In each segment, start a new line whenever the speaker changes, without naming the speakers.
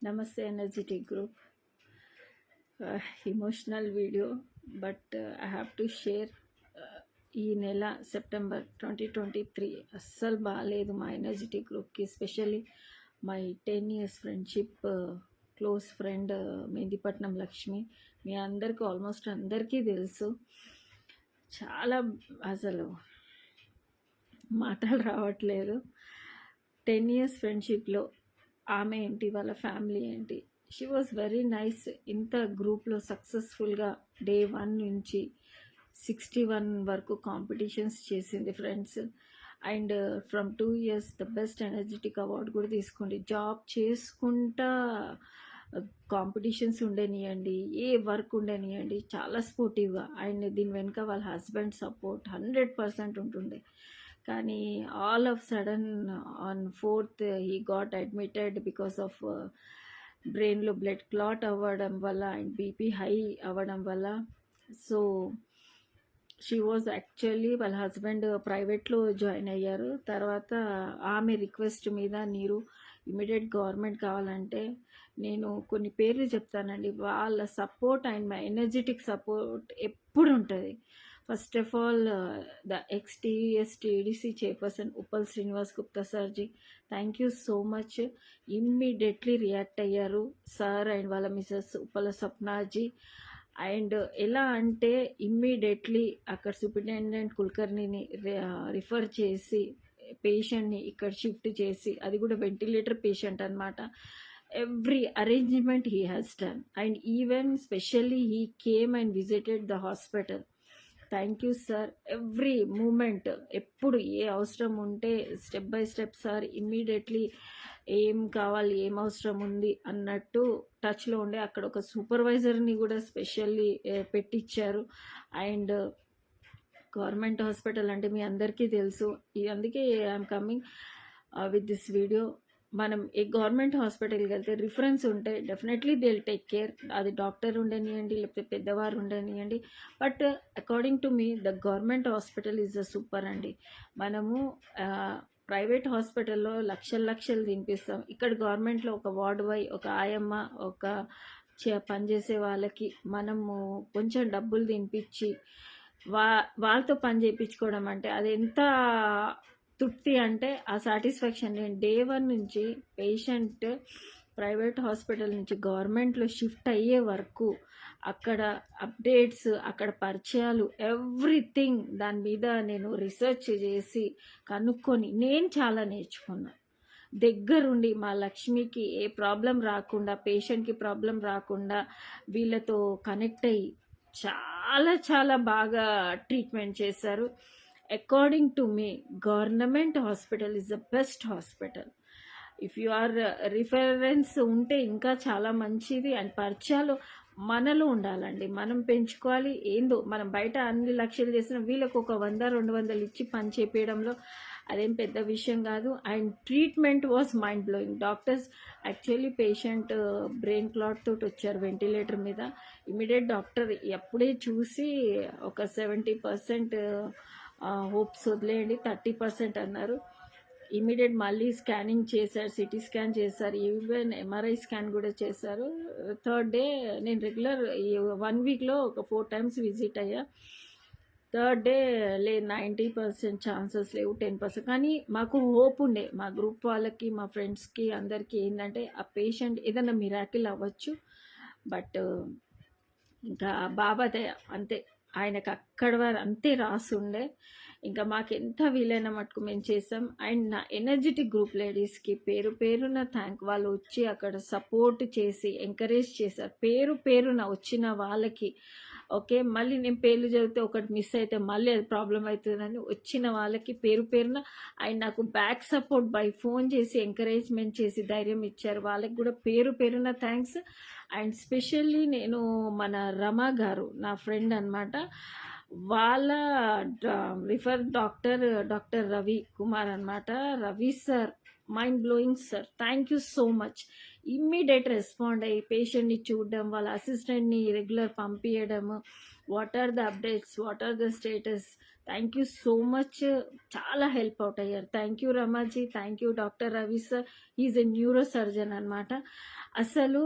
Namaste Energetic Group. Emotional video, but I have to share. ఈ నెల September 2023 అస్సలు బాగాలేదు మా ఎనర్జెటిక్ గ్రూప్కి, especially my 10 years friendship close friend Mehdipatnam Lakshmi. మీ అందరికీ ఆల్మోస్ట్ అందరికీ తెలుసు. చాలా అసలు మాటలు రావట్లేదు. 10 years ఫ్రెండ్షిప్లో ఆమె ఏంటి, వాళ్ళ ఫ్యామిలీ ఏంటి, షీ వాజ్ వెరీ నైస్. ఇంత గ్రూప్లో సక్సెస్ఫుల్గా డే 1 నుంచి 61 వరకు కాంపిటీషన్స్ చేసింది friends. And from 2 years the best energetic award కూడా తీసుకోండి. జాబ్ చేసుకుంటా కాంపిటీషన్స్ ఉండనియండి, ఏ వర్క్ ఉండనియండి, చాలా స్పోర్టివ్గా. అండ్ దీని వెనుక వాళ్ళ హస్బెండ్ సపోర్ట్ 100% ఉంటుండే. కానీ all of sudden on 4th he got admitted because of బ్రెయిన్లో బ్లడ్ క్లాట్ అవ్వడం వల్ల అండ్ బీపీ హై అవ్వడం వల్ల. సో షీ వాజ్ యాక్చువల్లీ వాళ్ళ హస్బెండ్ ప్రైవేట్లో జాయిన్ అయ్యారు. తర్వాత ఆమె రిక్వెస్ట్ మీద నీరు ఇమీడియట్ గవర్నమెంట్ కావాలంటే నేను కొన్ని పేర్లు చెప్తానండి. వాళ్ళ support and my energetic support ఎప్పుడు ఉంటుంది. ఫస్ట్ ఆఫ్ ఆల్ ద ఎక్స్-TES TDC చైర్పర్సన్ ఉప్పల్ శ్రీనివాస్ గుప్తా సార్జీ, thank you so much. Immediately react అయ్యారు సార్ అండ్ వాళ్ళ మిసెస్ ఉప్పల స్వప్నాజీ. అండ్ ఎలా అంటే ఇమ్మీడియట్లీ అక్కడ సూపరింటెండెంట్ కుల్కర్ణిని రిఫర్ చేసి పేషెంట్ని ఇక్కడ షిఫ్ట్ చేసి, అది కూడా వెంటిలేటర్ పేషెంట్ అనమాట. Every arrangement he has done. And even specially he came and visited the hospital. Thank you sir. Every moment ఎప్పుడు ఏ అవసరం ఉంటే step by step sir immediately ఏం కావాలి, ఏం అవసరం ఉంది అన్నట్టు టచ్లో ఉండే. అక్కడ ఒక సూపర్వైజర్ని కూడా స్పెషల్లీ పెట్టించారు. అండ్ గవర్నమెంట్ హాస్పిటల్ అంటే మీ అందరికీ తెలుసు. అందుకే I'm coming with this video. మనం ఏ గవర్నమెంట్ హాస్పిటల్కి వెళ్తే రిఫరెన్స్ ఉంటే definitely they will take care. అది డాక్టర్ ఉండనియండి, లేకపోతే పెద్దవారు ఉండనియండి. But according to me the government hospital is a super అండి. మనము ప్రైవేట్ హాస్పిటల్లో లక్షలు తినిపిస్తాం. ఇక్కడ గవర్నమెంట్లో ఒక వార్డ్ బాయ్, ఒక ఆయమ్మ, ఒక పనిచేసే వాళ్ళకి మనము కొంచెం డబ్బులు తినిపించి వాళ్ళతో పని చేయించుకోవడం అంటే అది ఎంత తృప్తి అంటే ఆ సాటిస్ఫాక్షన్. నేను డే 1 నుంచి పేషెంట్ ప్రైవేట్ హాస్పిటల్ నుంచి గవర్నమెంట్లో షిఫ్ట్ అయ్యే వరకు అక్కడ అప్డేట్స్, అక్కడ పరిచయాలు, ఎవ్రీథింగ్ దాని మీద నేను రీసెర్చ్ చేసి కనుక్కొని నేను చాలా నేర్చుకున్నా. దగ్గరుండి మా లక్ష్మికి ఏ ప్రాబ్లం రాకుండా, పేషెంట్కి ప్రాబ్లం రాకుండా వీళ్ళతో కనెక్ట్ అయ్యి చాలా చాలా బాగా ట్రీట్మెంట్ చేశారు. According to me government hospital is the best hospital. If you are reference ఉంటే ఇంకా చాలా మంచిది. అండ్ పరిచయాలు మనలో ఉండాలండి, మనం పెంచుకోవాలి. ఏందో మనం బయట అన్ని లక్షలు చేసిన వీళ్ళకు ఒక 100-200 ఇచ్చి పని చేపించడంలో అదేం పెద్ద విషయం కాదు. And treatment was mind blowing. Doctors actually patient brain clot తోటి వచ్చారు వెంటిలేటర్ మీద. ఇమీడియట్ డాక్టర్ ఎప్పుడే చూసి ఒక 70% హోప్స్ వదిలేయండి, 30% అన్నారు. ఇమీడియట్ మళ్ళీ స్కానింగ్ చేశారు, సిటీ స్కాన్ చేశారు, ఈవెన్ MRI స్కాన్ కూడా చేశారు. 3rd డే నేను రెగ్యులర్ 1 వీక్లో ఒక 4 times విజిట్ అయ్యా. 3rd డే 90% ఛాన్సెస్ లేవు, 10%. కానీ మాకు హోప్ ఉండే, మా గ్రూప్ వాళ్ళకి, మా ఫ్రెండ్స్కి అందరికీ ఏంటంటే ఆ పేషెంట్ ఏదైనా మిరాకిల్ అవ్వచ్చు. బట్ ఇంకా బాబా దయ అంతే, ఆయనకు అక్కడ వారు అంతే రాసుండే. ఇంకా మాకు ఎంత వీలైన మటుకు మేము చేసాం. అండ్ నా ఎనర్జెటిక్ గ్రూప్ లేడీస్కి పేరున థ్యాంక్. వాళ్ళు వచ్చి అక్కడ సపోర్ట్ చేసి ఎంకరేజ్ చేశారు. పేరున వచ్చిన వాళ్ళకి. ఓకే, మళ్ళీ నేను పేర్లు చదివితే ఒకటి మిస్ అయితే మళ్ళీ అది ప్రాబ్లం అవుతుందని వచ్చిన వాళ్ళకి పేరున ఆయన నాకు బ్యాక్ సపోర్ట్ బై ఫోన్ చేసి ఎంకరేజ్మెంట్ చేసి ధైర్యం ఇచ్చారు. వాళ్ళకి కూడా పేరున థ్యాంక్స్. అండ్ స్పెషల్లీ నేను మన రమా గారు నా ఫ్రెండ్ అనమాట, వాళ్ళ రిఫర్ డాక్టర్ రవి కుమార్ అనమాట. Ravi sir mind blowing sir, thank you so much. Immediate respond అయ్యి పేషెంట్ని చూడడం, వాళ్ళ అసిస్టెంట్ని రెగ్యులర్ పంపించడము, what are the updates, what are the status. Thank you so much. చాలా హెల్ప్ అవుట్ అయ్యారు. థ్యాంక్ యూ రమాజీ, thank you doctor Ravi sir. Is a neuro surgeon అనమాట. అసలు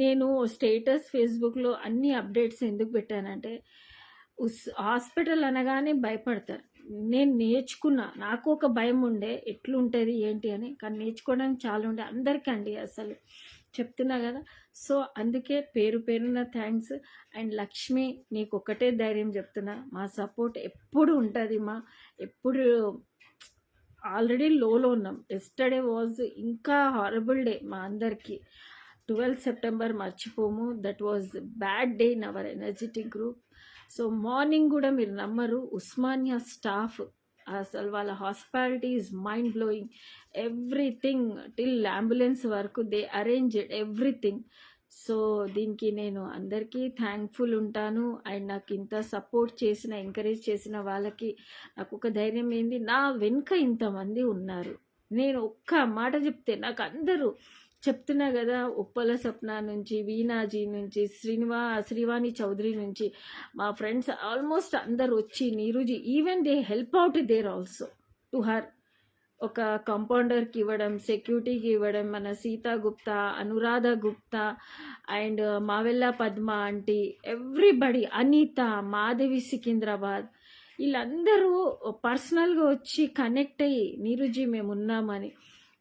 నేను స్టేటస్ ఫేస్బుక్లో అన్ని అప్డేట్స్ ఎందుకు పెట్టానంటే, హాస్పిటల్ అనగానే భయపడతారు. నేను నేర్చుకున్నా, నాకు ఒక భయం ఉండే ఎట్లుంటుంది ఏంటి అని, కానీ నేర్చుకోవడానికి చాలా ఉండే అందరికండి అసలు చెప్తున్నా కదా. సో అందుకే పేరు పేరున థ్యాంక్స్. అండ్ లక్ష్మి, నీకు ఒకటే ధైర్యం చెప్తున్నా, మా సపోర్ట్ ఎప్పుడు ఉంటుంది మా. ఎప్పుడు ఆల్రెడీ లోలో ఉన్నాం. ఎస్టర్డే వాజ్ ఇంకా హారబుల్ డే మా అందరికీ. 12 సెప్టెంబర్ మర్చిపోము. That was bad day in our energetic group. So morning కూడా మీరు నమ్మరు, ఉస్మానియా స్టాఫ్ అసలు వాళ్ళ hospitality is mind blowing. Everything till ambulance వరకు దే అరేంజ్డ్ ఎవ్రీథింగ్. సో దీనికి నేను అందరికీ థ్యాంక్ఫుల్ ఉంటాను. అండ్ నాకు ఇంత సపోర్ట్ చేసిన, ఎంకరేజ్ చేసిన వాళ్ళకి నాకు ఒక ధైర్యం ఏంది, నా వెనుక ఇంతమంది ఉన్నారు. నేను ఒక్క మాట చెప్తే నాకు అందరూ చెప్తున్నా కదా, ఉప్పల సప్న నుంచి, వీణాజీ నుంచి, శ్రీవాణి చౌదరి నుంచి, మా ఫ్రెండ్స్ ఆల్మోస్ట్ అందరు వచ్చి, నీరుజీ even they help out there also to her. ఒక కాంపౌండర్కి ఇవ్వడం, సెక్యూరిటీకి ఇవ్వడం, మన సీతా గుప్తా, అనురాధ గుప్తా అండ్ మావెల్లా పద్మ ఆంటీ, ఎవ్రీబడి, అనిత, మాధవి సికింద్రాబాద్, వీళ్ళందరూ పర్సనల్గా వచ్చి కనెక్ట్ అయ్యి, నీరుజీ మేము ఉన్నామని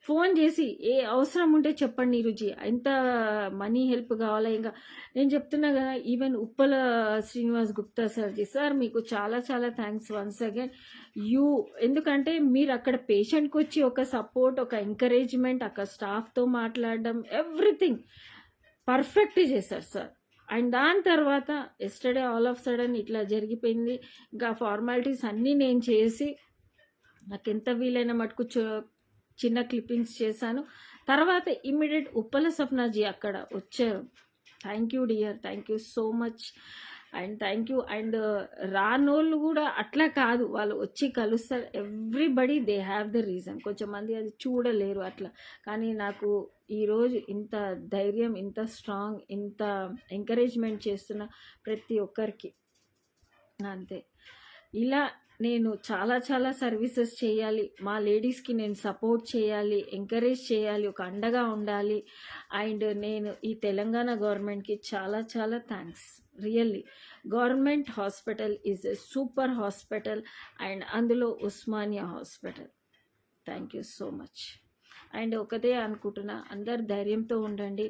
ఫోన్ చేసి ఏ అవసరం ఉంటే చెప్పండి నీరుజీ, ఎంత మనీ హెల్ప్ కావాలా. ఇంకా నేను చెప్తున్నా కదా, ఈవెన్ ఉప్పల శ్రీనివాస్ గుప్తా సార్జీ, సార్ మీకు చాలా చాలా థ్యాంక్స్ వన్స్ అగైన్. ఎందుకంటే మీరు అక్కడ పేషెంట్కి వచ్చి ఒక సపోర్ట్, ఒక ఎంకరేజ్మెంట్, అక్కడ స్టాఫ్తో మాట్లాడడం, ఎవ్రీథింగ్ పర్ఫెక్ట్ చేశారు సార్. అండ్ దాని తర్వాత ఎస్టర్డే ఆల్ ఆఫ్ సడన్ ఇట్లా జరిగిపోయింది. ఇంకా ఫార్మాలిటీస్ అన్నీ నేను చేసి, నాకు ఎంత వీలైన మటుకు చిన్న క్లిప్పింగ్స్ చేశాను. తర్వాత ఇమ్మీడియట్ ఉప్పల సప్నాజీ అక్కడ వచ్చారు. Thank you dear, thank you so much. And thank you. And రానోళ్ళు కూడా అట్లా కాదు, వాళ్ళు వచ్చి కలుస్తారు. Everybody they have the reason. కొంచెం మంది అది చూడలేరు అట్లా. కానీ నాకు ఈరోజు ఇంత ధైర్యం, ఇంత స్ట్రాంగ్, ఇంత ఎంకరేజ్మెంట్ చేస్తున్న ప్రతి ఒక్కరికి అంతే. ఇలా నేను చాలా చాలా సర్వీసెస్ చేయాలి, మా లేడీస్కి నేను సపోర్ట్ చేయాలి, ఎంకరేజ్ చేయాలి, ఒక అండగా ఉండాలి. అండ్ నేను ఈ తెలంగాణ గవర్నమెంట్కి చాలా చాలా thanks really. Government hospital is a super hospital and అందులో Osmania hospital. Thank you so much. And ఒకటే అనుకుంటున్నా, అందరు ధైర్యంతో ఉండండి.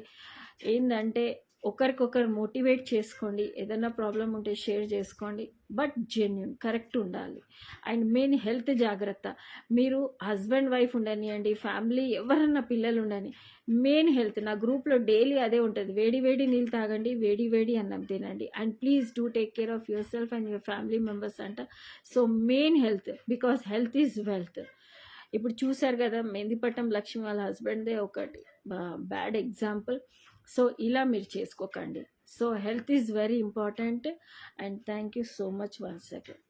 ఏంటంటే ఒకరికొకరు మోటివేట్ చేసుకోండి, ఏదైనా ప్రాబ్లం ఉంటే షేర్ చేసుకోండి, బట్ జెన్యున్ కరెక్ట్ ఉండాలి. అండ్ మెయిన్ హెల్త్ జాగ్రత్త. మీరు హస్బెండ్ వైఫ్ ఉండనియండి, ఫ్యామిలీ ఎవరన్నా పిల్లలు ఉండని, మెయిన్ హెల్త్. నా గ్రూప్లో డైలీ అదే ఉంటుంది, వేడి వేడి నీళ్ళు తాగండి, వేడి వేడి అన్నం తినండి, and please do take care of yourself and your family members అంట. So main health, because health is wealth. ఇప్పుడు చూశారు కదా, మెహందీపట్నం లక్ష్మి వాళ్ళ హస్బెండ్దే ఒకటి బ్యాడ్ ఎగ్జాంపుల్. సో ఇలా మీరు చేసుకోకండి. So health is very important. And thank you so much once again.